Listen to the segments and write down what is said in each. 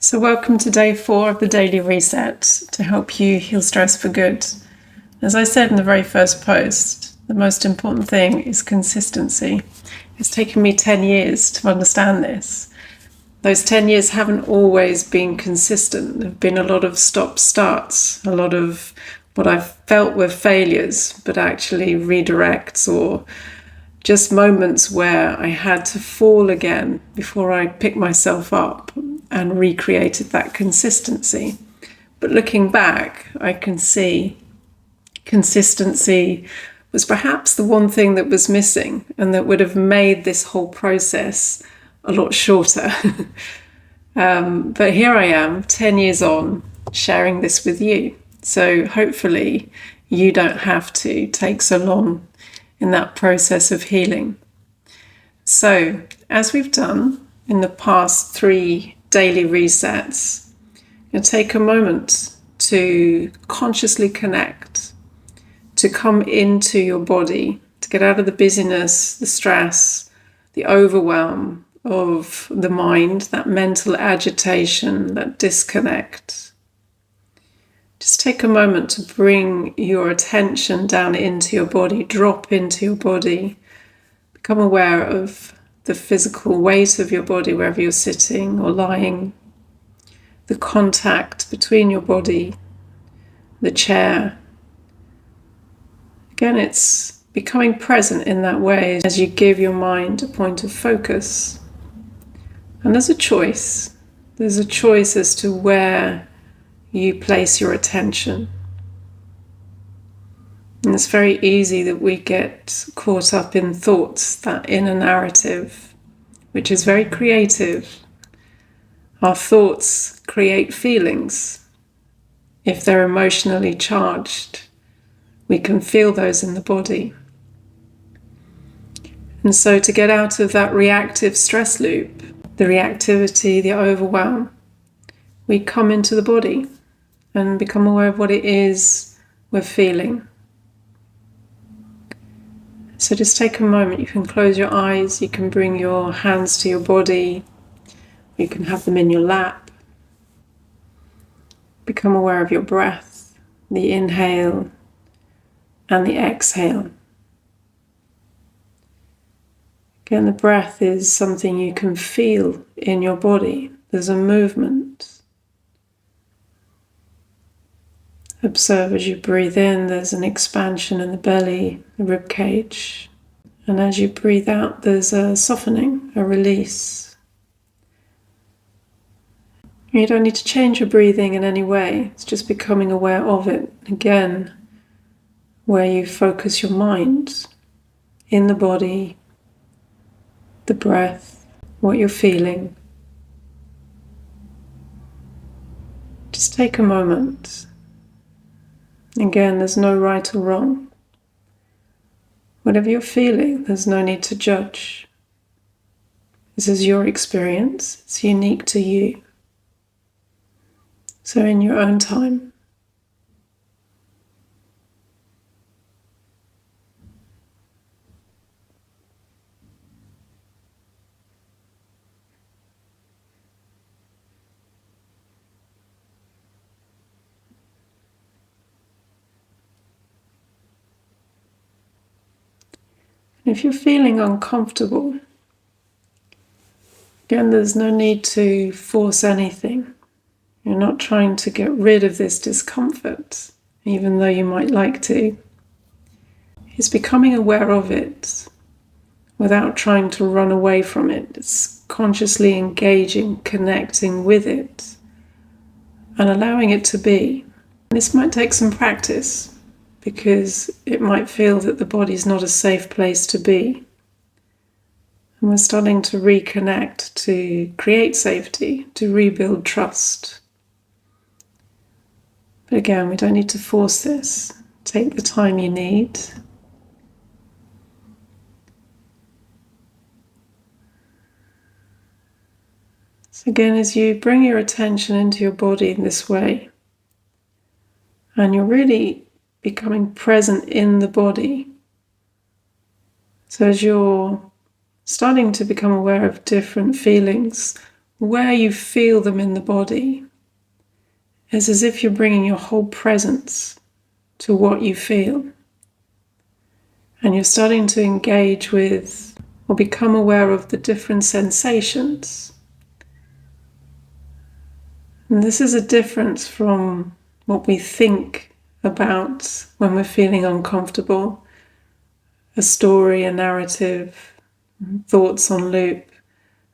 So welcome to day 4 of the Daily Reset to help you heal stress for good. As I said in the very first post, the most important thing is consistency. It's taken me 10 years to understand this. Those 10 years haven't always been consistent. There have been a lot of stop-starts, a lot of what I've felt were failures, but actually redirects or just moments where I had to fall again before I picked myself up and recreated that consistency. But looking back, I can see consistency was perhaps the one thing that was missing and that would have made this whole process a lot shorter. But here I am, 10 years on, sharing this with you. So hopefully you don't have to take so long in that process of healing. So, as we've done in the past 3 daily resets, you'll take a moment to consciously connect, to come into your body, to get out of the busyness, the stress, the overwhelm of the mind, that mental agitation, that disconnect. Just take a moment to bring your attention down into your body, drop into your body, become aware of the physical weight of your body wherever you're sitting or lying, the contact between your body, the chair. Again, it's becoming present in that way as you give your mind a point of focus. And there's a choice. There's a choice as to where you place your attention. And it's very easy that we get caught up in thoughts, that inner narrative, which is very creative. Our thoughts create feelings. If they're emotionally charged, we can feel those in the body. And so to get out of that reactive stress loop, the reactivity, the overwhelm, we come into the body and become aware of what it is we're feeling. So just take a moment. You can close your eyes, you can bring your hands to your body, you can have them in your lap. Become aware of your breath, the inhale and the exhale. Again, the breath is something you can feel in your body. There's a movement. Observe as you breathe in, there's an expansion in the belly, the rib cage. And as you breathe out, there's a softening, a release. You don't need to change your breathing in any way. It's just becoming aware of it. Again, where you focus your mind in the body, the breath, what you're feeling. Just take a moment. Again, there's no right or wrong. Whatever you're feeling, there's no need to judge. This is your experience. It's unique to you. So in your own time. If you're feeling uncomfortable, again, there's no need to force anything. You're not trying to get rid of this discomfort, even though you might like to. It's becoming aware of it without trying to run away from it. It's consciously engaging, connecting with it, and allowing it to be. This might take some practice, because it might feel that the body's not a safe place to be. And we're starting to reconnect, to create safety, to rebuild trust. But again, we don't need to force this. Take the time you need. So again, as you bring your attention into your body in this way, and you're really becoming present in the body. So as you're starting to become aware of different feelings, where you feel them in the body is as if you're bringing your whole presence to what you feel. And you're starting to engage with or become aware of the different sensations. And this is a difference from what we think about when we're feeling uncomfortable, a story, a narrative, thoughts on loop.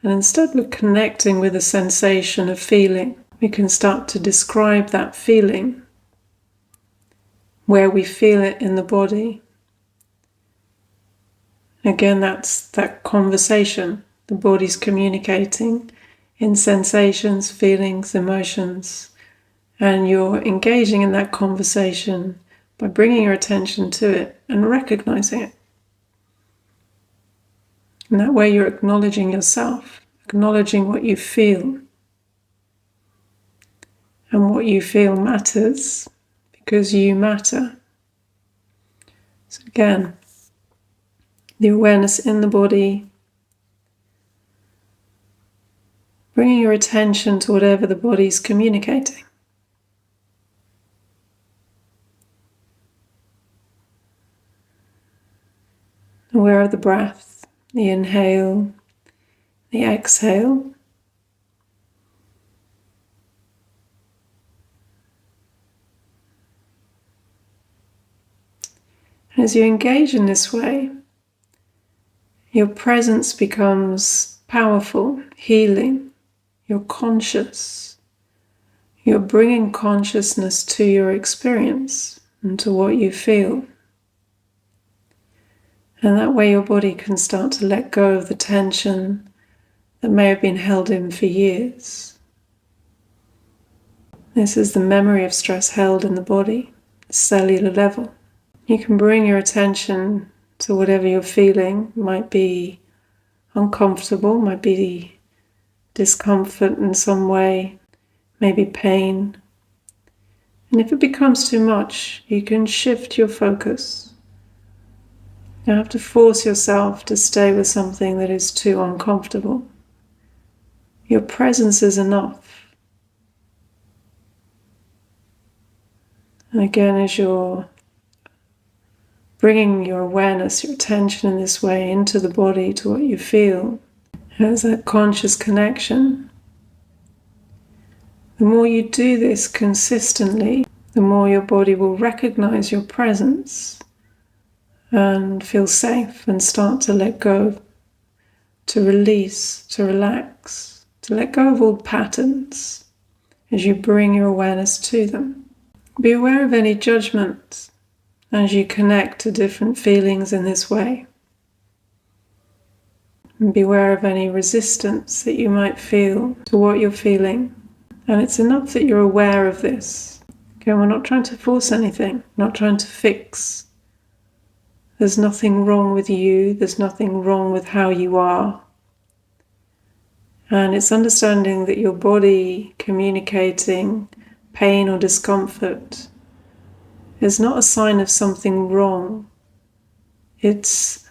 And instead we're connecting with a sensation of feeling. We can start to describe that feeling, where we feel it in the body. Again, that's that conversation. The body's communicating in sensations, feelings, emotions, and you're engaging in that conversation by bringing your attention to it and recognizing it. In that way, you're acknowledging yourself, acknowledging what you feel. And what you feel matters because you matter. So again, the awareness in the body, bringing your attention to whatever the body's communicating. Aware of the breath, the inhale, the exhale. And as you engage in this way, your presence becomes powerful, healing. You're conscious. You're bringing consciousness to your experience and to what you feel. And that way your body can start to let go of the tension that may have been held in for years. This is the memory of stress held in the body, the cellular level. You can bring your attention to whatever you're feeling. It might be uncomfortable, might be discomfort in some way, maybe pain. And if it becomes too much, you can shift your focus. You don't have to force yourself to stay with something that is too uncomfortable. Your presence is enough. And again, as you're bringing your awareness, your attention in this way into the body, to what you feel, as that conscious connection, the more you do this consistently, the more your body will recognize your presence and feel safe and start to let go, to release, to relax, to let go of old patterns as you bring your awareness to them. Be aware of any judgment as you connect to different feelings in this way. And be aware of any resistance that you might feel to what you're feeling. And it's enough that you're aware of this. Okay, we're not trying to force anything, not trying to fix. There's nothing wrong with you, there's nothing wrong with how you are. And it's understanding that your body communicating pain or discomfort is not a sign of something wrong. It's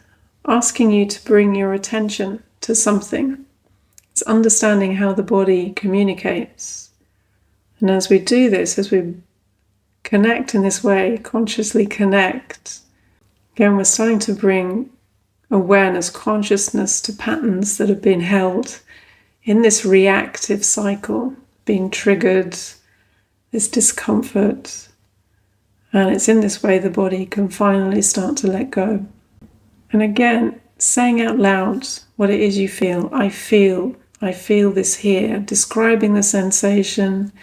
asking you to bring your attention to something. It's understanding how the body communicates. And as we do this, as we connect in this way, consciously connect, again, we're starting to bring awareness, consciousness to patterns that have been held in this reactive cycle, being triggered, this discomfort. And it's in this way the body can finally start to let go. And again, saying out loud what it is you feel. I feel this here. Describing the sensation,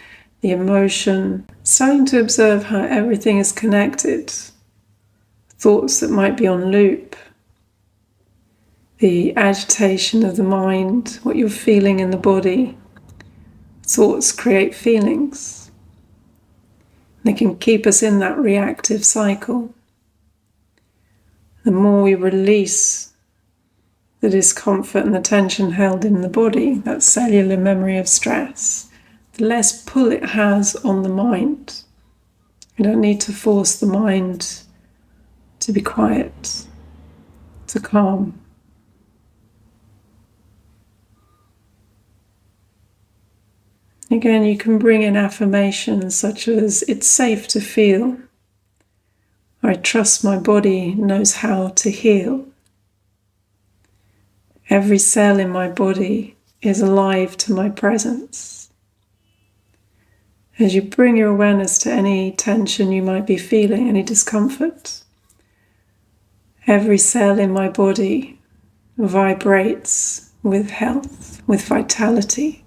the emotion. Starting to observe how everything is connected. Thoughts that might be on loop. The agitation of the mind, what you're feeling in the body. Thoughts create feelings. They can keep us in that reactive cycle. The more we release the discomfort and the tension held in the body, that cellular memory of stress, the less pull it has on the mind. You don't need to force the mind to be quiet, to calm. Again, you can bring in affirmations such as, it's safe to feel. I trust my body knows how to heal. Every cell in my body is alive to my presence. As you bring your awareness to any tension you might be feeling, any discomfort, every cell in my body vibrates with health, with vitality.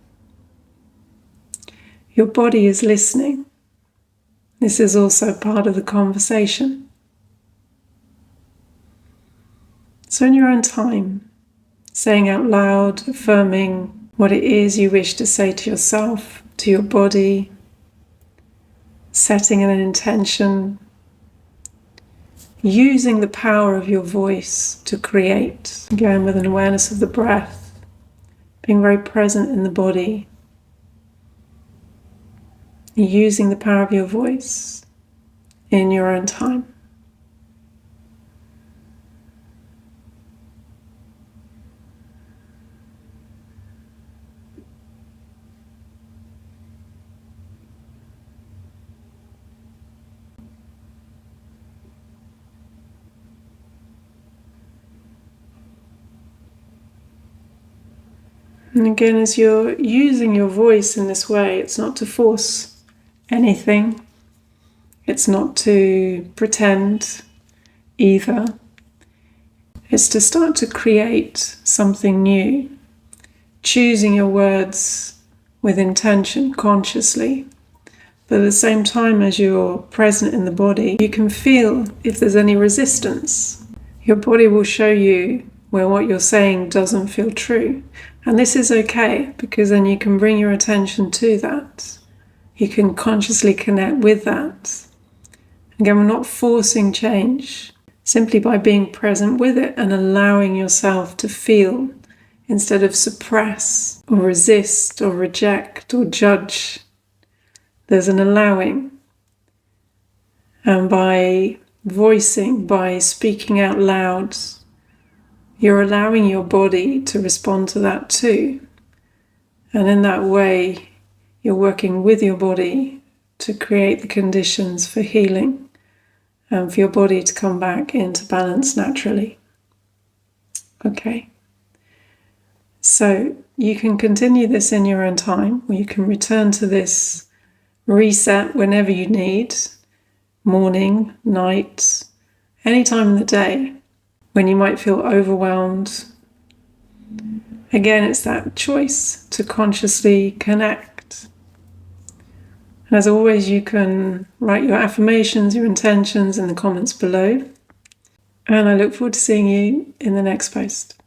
Your body is listening. This is also part of the conversation. So in your own time, saying out loud, affirming what it is you wish to say to yourself, to your body, setting an intention, using the power of your voice to create, again with an awareness of the breath, being very present in the body, using the power of your voice in your own time. And again, as you're using your voice in this way, it's not to force anything. It's not to pretend either. It's to start to create something new, choosing your words with intention, consciously. But at the same time as you're present in the body, you can feel if there's any resistance. Your body will show you where what you're saying doesn't feel true. And this is okay, because then you can bring your attention to that. You can consciously connect with that. Again, we're not forcing change, simply by being present with it and allowing yourself to feel instead of suppress or resist or reject or judge. There's an allowing. And by voicing, by speaking out loud, you're allowing your body to respond to that too. And in that way, you're working with your body to create the conditions for healing and for your body to come back into balance naturally. Okay. So you can continue this in your own time, or you can return to this reset whenever you need, morning, night, any time in the day. When you might feel overwhelmed, again, it's that choice to consciously connect. And as always, you can write your affirmations, your intentions in the comments below. And I look forward to seeing you in the next post.